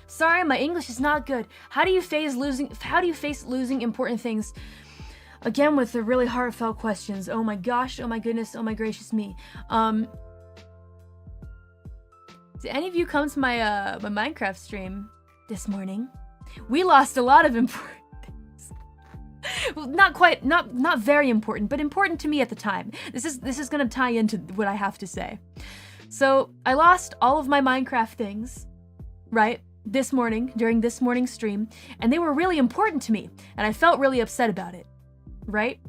Sorry, my English is not good. How do you face losing important things? Again, with the really heartfelt questions. Oh my gosh, oh my goodness, oh my gracious me. Did any of you come to my my Minecraft stream this morning? We lost a lot of important things. Well, not very important, but important to me at the time. This is gonna tie into what I have to say. So I lost all of my Minecraft things, right? This morning, during this morning's stream, and they were really important to me, and I felt really upset about it, right?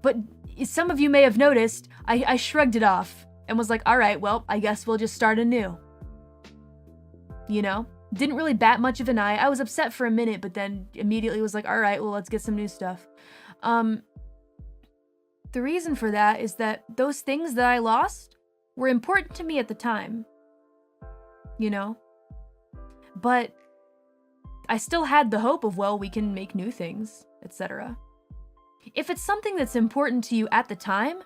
But some of you may have noticed, I shrugged it off and was like, all right, well, I guess we'll just start anew. You know? Didn't really bat much of an eye. I was upset for a minute, but then immediately was like, all right, well, let's get some new stuff. The reason for that is that those things that I lost were important to me at the time. You know? But I still had the hope of, well, we can make new things, etc. If it's something that's important to you at the time,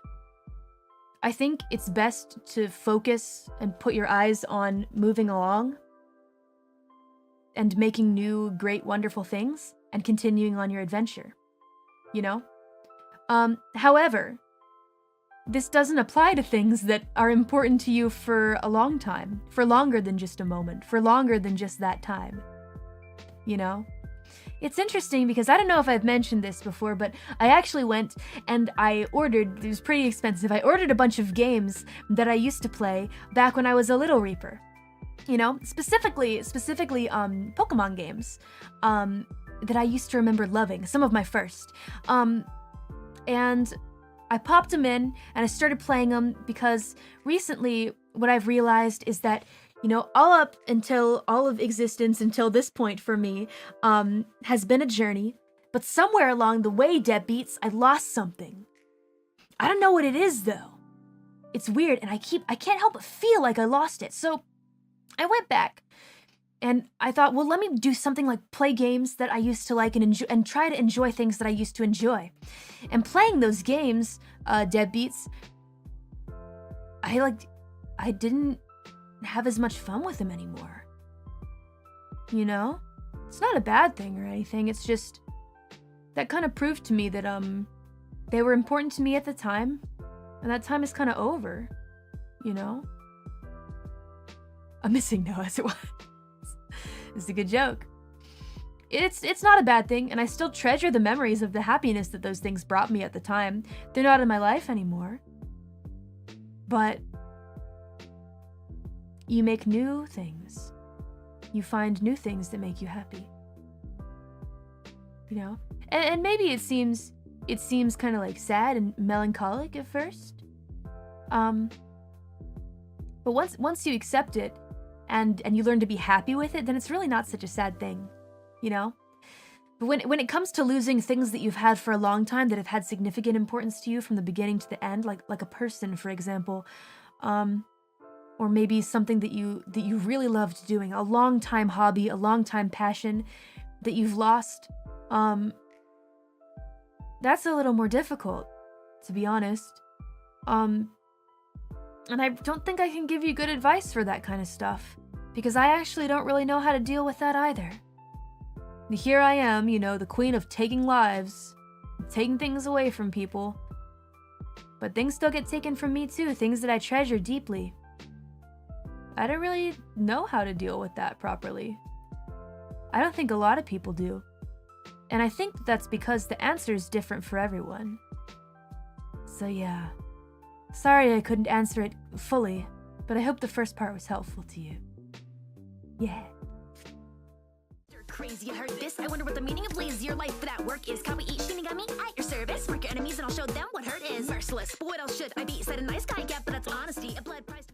I think it's best to focus and put your eyes on moving along and making new, great, wonderful things and continuing on your adventure, you know? However, this doesn't apply to things that are important to you for a long time, for longer than just a moment, for longer than just that time, you know? It's interesting because I don't know if I've mentioned this before, but I actually went and I ordered, it was pretty expensive, I ordered a bunch of games that I used to play back when I was a Little Reaper. You know, specifically Pokemon games that I used to remember loving, some of my first. And I popped them in and I started playing them because recently what I've realized is that, you know, all of existence until this point for me has been a journey, but somewhere along the way, deadbeats, I lost something. I don't know what it is though. It's weird and I can't help but feel like I lost it. So I went back and I thought, well, let me do something like play games that I used to like and enjoy, and try to enjoy things that I used to enjoy. And playing those games, deadbeats, I didn't have as much fun with them anymore. You know? It's not a bad thing or anything, it's just that kind of proved to me that they were important to me at the time, and that time is kind of over, you know? I'm missing no as it was. It's a good joke. It's not a bad thing, and I still treasure the memories of the happiness that those things brought me at the time. They're not in my life anymore. But you make new things. You find new things that make you happy. You know? And maybe it seems kind of like sad and melancholic at first. But once you accept it and you learn to be happy with it, then it's really not such a sad thing, you know? But when it comes to losing things that you've had for a long time that have had significant importance to you from the beginning to the end, like a person, for example, or maybe something that you really loved doing, a long-time hobby, a long-time passion that you've lost, that's a little more difficult, to be honest. And I don't think I can give you good advice for that kind of stuff, because I actually don't really know how to deal with that either. Here I am, you know, the queen of taking lives, taking things away from people. But things still get taken from me too, things that I treasure deeply. I don't really know how to deal with that properly. I don't think a lot of people do. And I think that's because the answer is different for everyone. So yeah. Sorry I couldn't answer it fully, but I hope the first part was helpful to you. Yeah. You're crazy, I heard this. I wonder what the meaning of lazier life for that work is. Kawaii Shinigami at your service. Mark your enemies and I'll show them what hurt is. Merciless, but what else should I be? Said a nice guy get, but that's honesty. A blood price to be